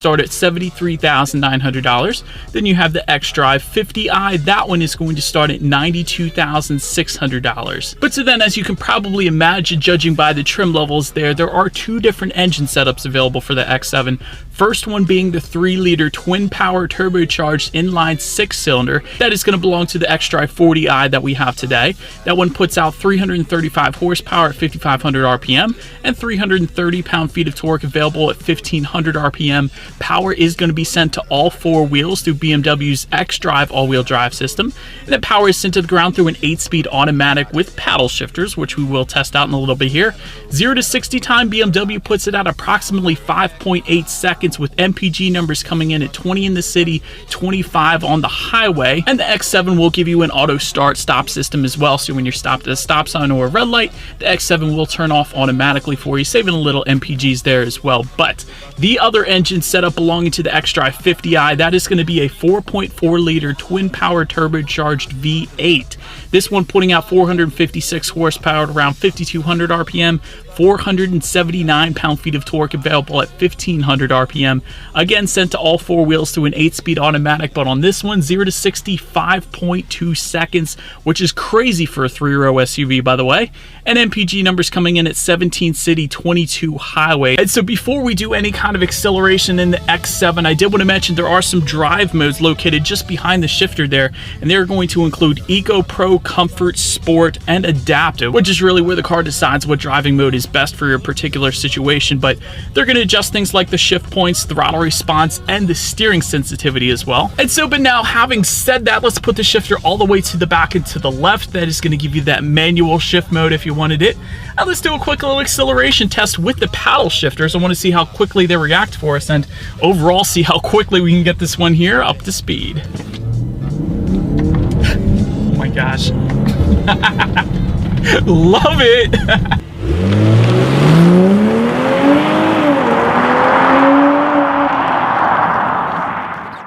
start at $73,900. Then you have the xDrive 50i. That one is going to start at $92,600. But so then, as you can probably imagine, judging by the trim levels there are two different engine setups available for the X7. First one being the 3-liter twin-power turbocharged inline 6-cylinder. That is going to belong to the xDrive 40i that we have today. That one puts out 335 horsepower at 5,500 RPM and 330 pound-feet of torque available at 1,500 RPM. Power is going to be sent to all four wheels through BMW's xDrive all-wheel drive system. And that power is sent to the ground through an 8-speed automatic with paddle shifters, which we will test out in a little bit here. 0 to 60 time, BMW puts it at approximately 5.8 seconds, with MPG numbers coming in at 20 in the city, 25 on the highway. And the X7 will give you an auto start stop system as well, so when you're stopped at a stop sign or a red light, the X7 will turn off automatically for you, saving a little MPGs there as well. But the other engine setup belonging to the xDrive 50i, that is going to be a 4.4 liter twin power turbocharged V8. This one putting out 456 horsepower at around 5,200 RPM, 479 pound-feet of torque available at 1,500 RPM. Again, sent to all four wheels through an 8-speed automatic, but on this one, 0 to 60, 5.2 seconds, which is crazy for a 3-row SUV, by the way. And MPG numbers coming in at 17 city, 22 highway. And so before we do any kind of acceleration in the X7, I did want to mention there are some drive modes located just behind the shifter there, and they're going to include Eco, Pro, Comfort, Sport, and Adaptive, which is really where the car decides what driving mode is best for your particular situation. But they're going to adjust things like the shift points, throttle response, and the steering sensitivity as well. And so, but now having said that, let's put the shifter all the way to the back and to the left. That is going to give you that manual shift mode if you wanted it. And let's do a quick little acceleration test with the paddle shifters. I want to see how quickly they react for us, and overall see how quickly we can get this one here up to speed. Oh my gosh. Love it.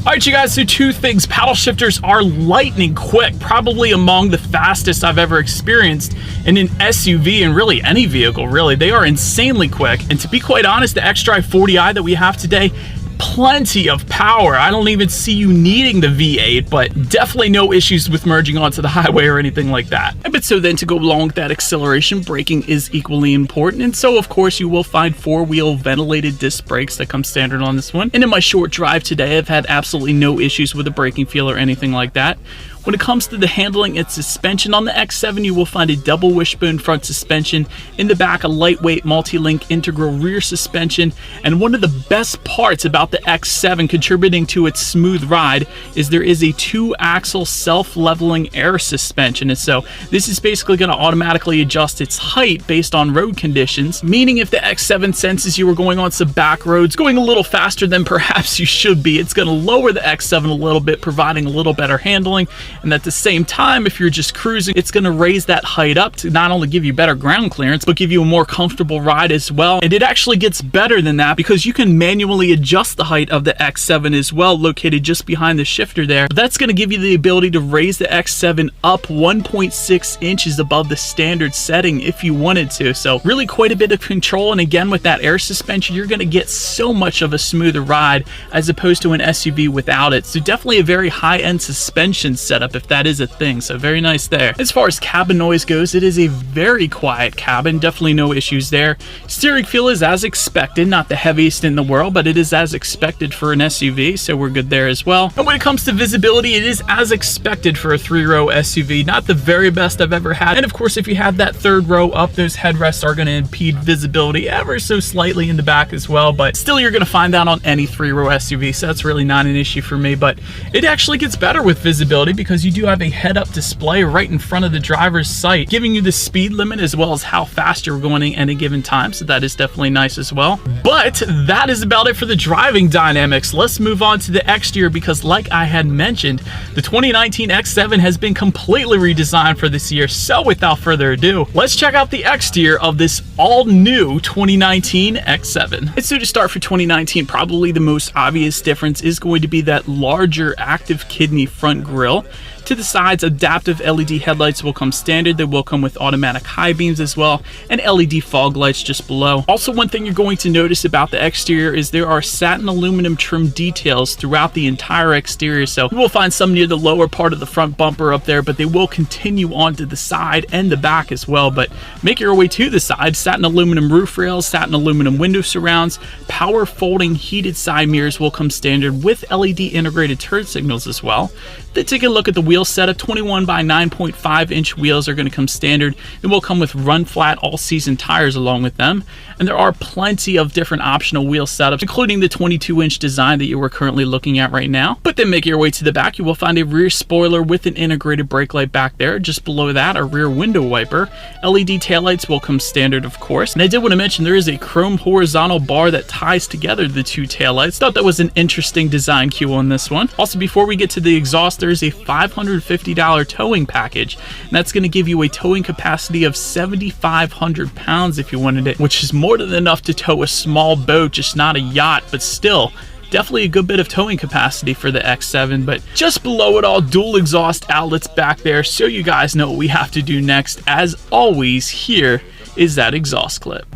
Alright you guys, so two things. Paddle shifters are lightning quick, probably among the fastest I've ever experienced in an SUV, and really any vehicle, really. They are insanely quick, and to be quite honest, the xDrive 40i that we have today, plenty of power. I don't even see you needing the V8, but definitely no issues with merging onto the highway or anything like that. But so then, to go along with that acceleration, braking is equally important, and so of course you will find 4-wheel ventilated disc brakes that come standard on this one. And in my short drive today, I've had absolutely no issues with the braking feel or anything like that. When it comes to the handling and suspension on the X7, you will find a double wishbone front suspension. In the back, a lightweight multi-link integral rear suspension. And one of the best parts about the X7 contributing to its smooth ride is there is a 2-axle self-leveling air suspension. And so this is basically going to automatically adjust its height based on road conditions, meaning if the X7 senses you are going on some back roads, going a little faster than perhaps you should be, it's going to lower the X7 a little bit, providing a little better handling. And at the same time, if you're just cruising, it's going to raise that height up to not only give you better ground clearance, but give you a more comfortable ride as well. And it actually gets better than that, because you can manually adjust the height of the X7 as well, located just behind the shifter there. But that's going to give you the ability to raise the X7 up 1.6 inches above the standard setting if you wanted to. So really quite a bit of control. And again, with that air suspension, you're going to get so much of a smoother ride as opposed to an SUV without it. So definitely a very high-end suspension setup, if that is a thing. So very nice there. As far as cabin noise goes, it is a very quiet cabin. Definitely no issues there. Steering feel is as expected, not the heaviest in the world, but it is as expected for an SUV, so we're good there as well. And when it comes to visibility, it is as expected for a 3-row SUV. Not the very best I've ever had. And of course, if you have that 3rd row up, those headrests are going to impede visibility ever so slightly in the back as well, but still you're going to find that on any 3-row SUV, so that's really not an issue for me. But it actually gets better with visibility, because you do have a head-up display right in front of the driver's sight, giving you the speed limit as well as how fast you're going at any given time, so that is definitely nice as well. But that is about it for the driving dynamics. Let's move on to the exterior, because like I had mentioned, the 2019 X7 has been completely redesigned for this year. So without further ado, let's check out the exterior of this all-new 2019 X7. And so to start, for 2019, probably the most obvious difference is going to be that larger active kidney front grille. To the sides, adaptive LED headlights will come standard. They will come with automatic high beams as well, and LED fog lights just below. Also, one thing you're going to notice about the exterior is there are satin aluminum trim details throughout the entire exterior. So you will find some near the lower part of the front bumper up there, but they will continue on to the side and the back as well. But make your way to the side, satin aluminum roof rails, satin aluminum window surrounds, power folding heated side mirrors will come standard with LED integrated turn signals as well. Then take a look at the wheel setup. 21 by 9.5 inch wheels are going to come standard. It will come with run flat all season tires along with them. And there are plenty of different optional wheel setups, including the 22-inch design that you are currently looking at right now. But then make your way to the back, you will find a rear spoiler with an integrated brake light back there. Just below that, a rear window wiper. LED taillights will come standard, of course. And I did want to mention there is a chrome horizontal bar that ties together the two taillights. Thought that was an interesting design cue on this one. Also, before we get to the exhaust, there is a $550 towing package, and that's going to give you a towing capacity of 7,500 pounds if you wanted it, which is more than enough to tow a small boat, just not a yacht, but still definitely a good bit of towing capacity for the X7. But just below it all, dual exhaust outlets back there, so you guys know what we have to do next. As always, here is that exhaust clip.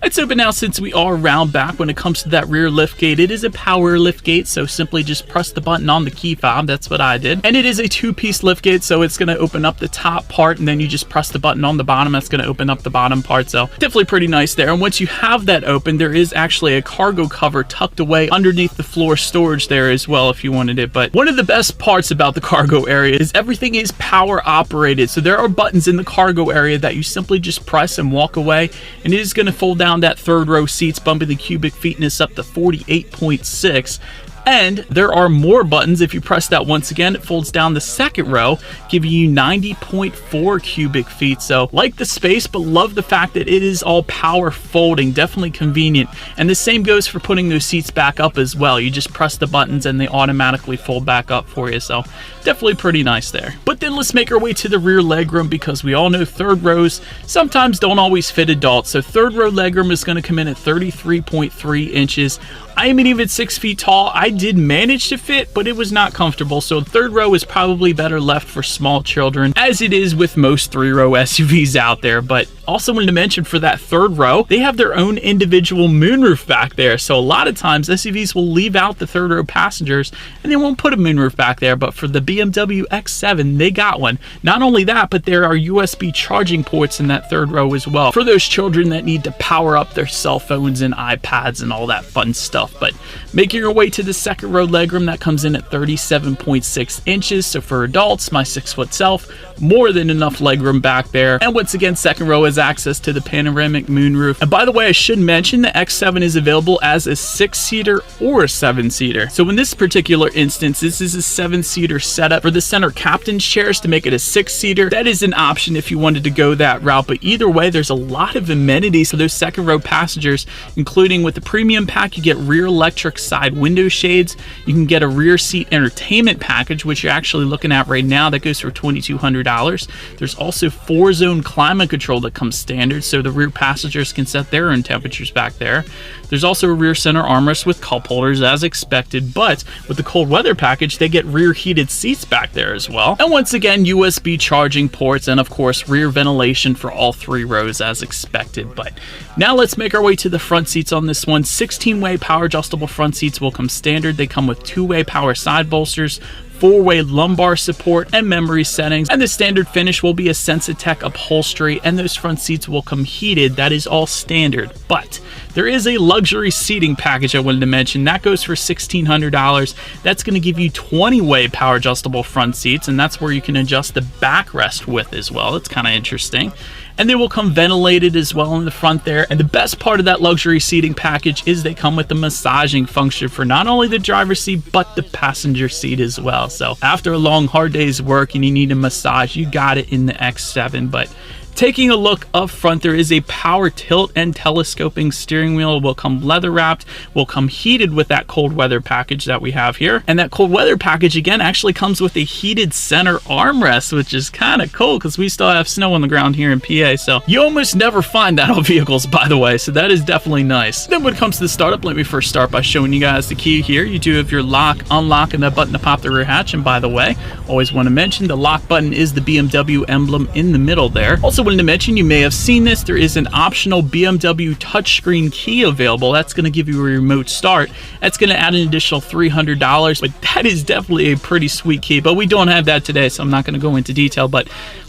It's open now since we are around back. When it comes to that rear lift gate, it is a power lift gate, so simply just press the button on the key fob. That's what I did. And it is a two-piece lift gate, so it's going to open up the top part, and then you just press the button on the bottom. That's going to open up the bottom part, so definitely pretty nice there. And once you have that open, there is actually a cargo cover tucked away underneath the floor storage there as well if you wanted it. But one of the best parts about the cargo area is everything is power operated, so there are buttons in the cargo area that you simply just press and walk away, and it is going to fold down that third row seats, bumping the cubic feetness up to 48.6. And there are more buttons. If you press that once again, it folds down the second row, giving you 90.4 cubic feet. So like the space, but love the fact that it is all power folding. Definitely convenient. And the same goes for putting those seats back up as well. You just press the buttons and they automatically fold back up for you. So definitely pretty nice there. But then let's make our way to the rear legroom, because we all know third rows sometimes don't always fit adults. So third row legroom is going to come in at 33.3 inches. I am even 6 feet tall. I did manage to fit, but it was not comfortable. So third row is probably better left for small children, as it is with most 3-row SUVs out there. But also wanted to mention, for that third row, they have their own individual moonroof back there. So a lot of times SUVs will leave out the third row passengers and they won't put a moonroof back there. But for the BMW X7, they got one. Not only that, but there are USB charging ports in that third row as well, for those children that need to power up their cell phones and iPads and all that fun stuff. But making your way to the second row legroom, that comes in at 37.6 inches. So for adults, my 6-foot self, more than enough legroom back there. And once again, second row has access to the panoramic moonroof. And by the way, I should mention the X7 is available as a 6-seater or a 7-seater. So in this particular instance, this is a 7-seater setup. For the center captain's chairs, to make it a 6-seater, that is an option if you wanted to go that route. But either way, there's a lot of amenities for those second row passengers, including with the premium pack, you get rear electric side window shades. You can get a rear seat entertainment package, which you're actually looking at right now. That goes for $2,200. There's also 4-zone climate control that comes standard, so the rear passengers can set their own temperatures back there. There's also a rear center armrest with cup holders as expected, but with the cold weather package, they get rear heated seats back there as well. And once again, USB charging ports, and of course, rear ventilation for all 3 rows as expected. But now let's make our way to the front seats on this one. 16-way power adjustable front seats will come standard. They come with 2-way power side bolsters, 4-way lumbar support, and memory settings. And the standard finish will be a Sensitech upholstery, and those front seats will come heated. That is all standard. But there is a luxury seating package I wanted to mention. That goes for $1,600. That's going to give you 20-way power adjustable front seats, and that's where you can adjust the backrest width as well. It's kind of interesting. And they will come ventilated as well in the front there. And the best part of that luxury seating package is they come with the massaging function for not only the driver's seat, but the passenger seat as well. So after a long, hard day's work and you need a massage, you got it in the X7. But Taking a look up front, there is a power tilt and telescoping steering wheel. It will come leather wrapped, will come heated with that cold weather package that we have here. And that cold weather package again actually comes with a heated center armrest, which is kind of cool because we still have snow on the ground here in PA. So you almost never find that on vehicles, by the way. So that is definitely nice. Then when it comes to the startup, let me first start by showing you guys the key here. You do have your lock, unlock, and that button to pop the rear hatch. And by the way, always want to mention the lock button is the BMW emblem in the middle there. Also wanted to mention, you may have seen this, there is an optional BMW touchscreen key available. That's going to give you a remote start. That's going to add an additional $300, but that is definitely a pretty sweet key. But we don't have that today, so I'm not going to go into detail. But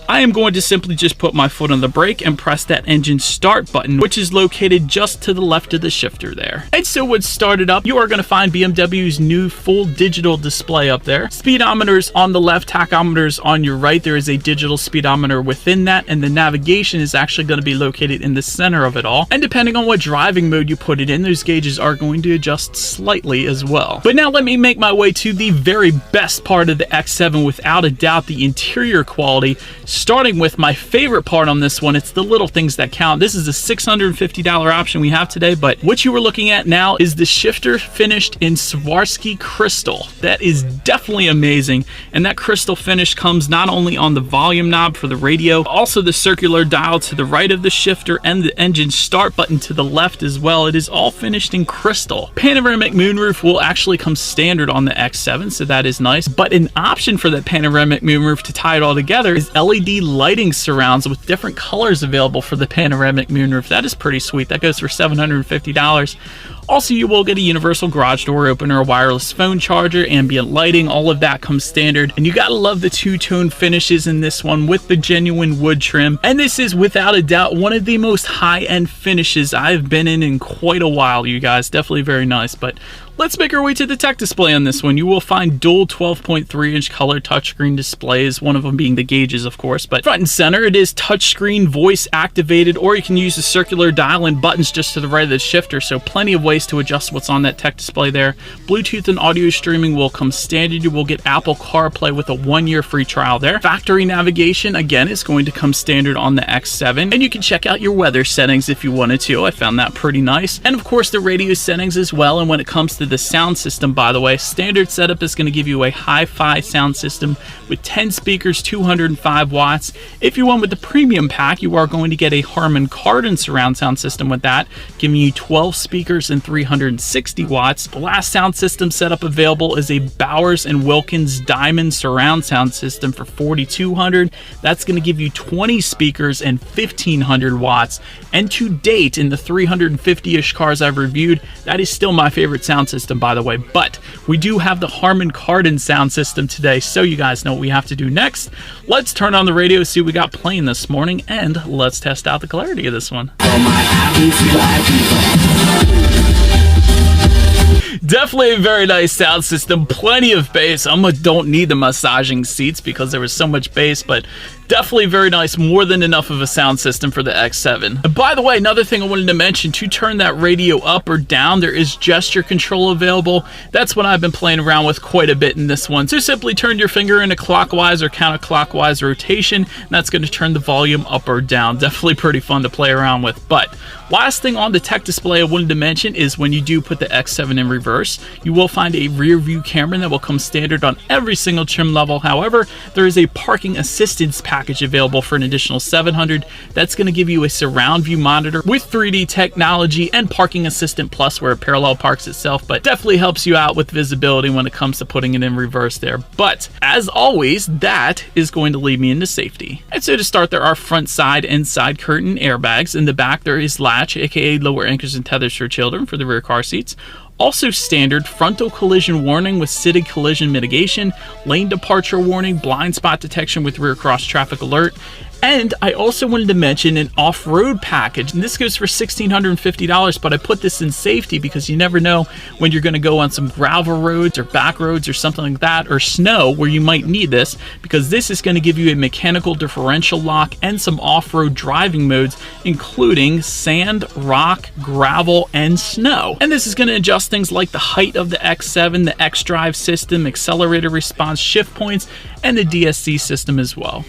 I am going to simply just put my foot on the brake and press that engine start button, which is located just to the left of the shifter there. And so when started up, you are going to find BMW's new full digital display up there. Speedometers on the left, tachometers on your right. There is a digital speedometer within that, and the navigation is actually going to be located in the center of it all. And depending on what driving mode you put it in, those gauges are going to adjust slightly as well. But now let me make my way to the very best part of the X7, without a doubt, the interior quality. Starting with my favorite part on this one, it's the little things that count. This is a $650 option we have today, but what you were looking at now is the shifter finished in Swarovski crystal. That is definitely amazing, and that crystal finish comes not only on the volume knob for the radio, but also the circular dial to the right of the shifter and the engine start button to the left as well. It is all finished in crystal. Panoramic moonroof will actually come standard on the X7, so that is nice, but an option for that panoramic moonroof to tie it all together is LED lighting surrounds with different colors available for the panoramic moonroof. That is pretty sweet. That goes for $750. Also, you will get a universal garage door opener, a wireless phone charger, ambient lighting. All of that comes standard. And you gotta love the two-tone finishes in this one with the genuine wood trim. And this is without a doubt one of the most high-end finishes I've been in quite a while, you guys. Definitely very nice. But let's make our way to the tech display on this one. You will find dual 12.3-inch color touchscreen displays, one of them being the gauges, of course. But front and center, it is touchscreen voice activated, or you can use the circular dial and buttons just to the right of the shifter. So plenty of ways to adjust what's on that tech display there. Bluetooth and audio streaming will come standard. You will get Apple CarPlay with a 1-year free trial there. Factory navigation, again, is going to come standard on the X7. And you can check out your weather settings if you wanted to. I found that pretty nice. And of course, the radio settings as well. And when it comes to the sound system, by the way, standard setup is going to give you a hi-fi sound system with 10 speakers, 205 watts. If you went with the premium pack, you are going to get a Harman Kardon surround sound system with that, giving you 12 speakers and 360 watts. The last sound system setup available is a Bowers & Wilkins Diamond surround sound system for $4,200. That's going to give you 20 speakers and 1,500 watts. And to date, in the 350-ish cars I've reviewed, that is still my favorite sound system, by the way. But we do have the Harman Kardon sound system today, so you guys know what we have to do next. Let's turn on the radio, see what we got playing this morning, and let's test out the clarity of this one. Definitely a very nice sound system, plenty of bass. I almost don't need the massaging seats because there was so much bass, but definitely very nice, more than enough of a sound system for the X7. And by the way, another thing I wanted to mention, to turn that radio up or down, there is gesture control available. That's what I've been playing around with quite a bit in this one. So simply turn your finger in a clockwise or counterclockwise rotation, and that's going to turn the volume up or down. Definitely pretty fun to play around with. But last thing on the tech display I wanted to mention is when you do put the X7 in reverse, you will find a rear view camera that will come standard on every single trim level. However, there is a parking assistance package available for an additional $700. That's going to give you a surround view monitor with 3D technology and Parking Assistant Plus, where it parallel parks itself, but definitely helps you out with visibility when it comes to putting it in reverse there. But as always, that is going to lead me into safety. And so to start, there are front, side, and side curtain airbags. In the back, there is latch, aka lower anchors and tethers for children, for the rear car seats. Also standard, frontal collision warning with SIDD collision mitigation, lane departure warning, blind spot detection with rear cross traffic alert. And I also wanted to mention an off-road package, and this goes for $1,650, but I put this in safety because you never know when you're going to go on some gravel roads or back roads or something like that, or snow, where you might need this, because this is going to give you a mechanical differential lock and some off-road driving modes, including sand, rock, gravel, and snow. And this is going to adjust things like the height of the X7, the X-Drive system, accelerator response, shift points, and the DSC system as well.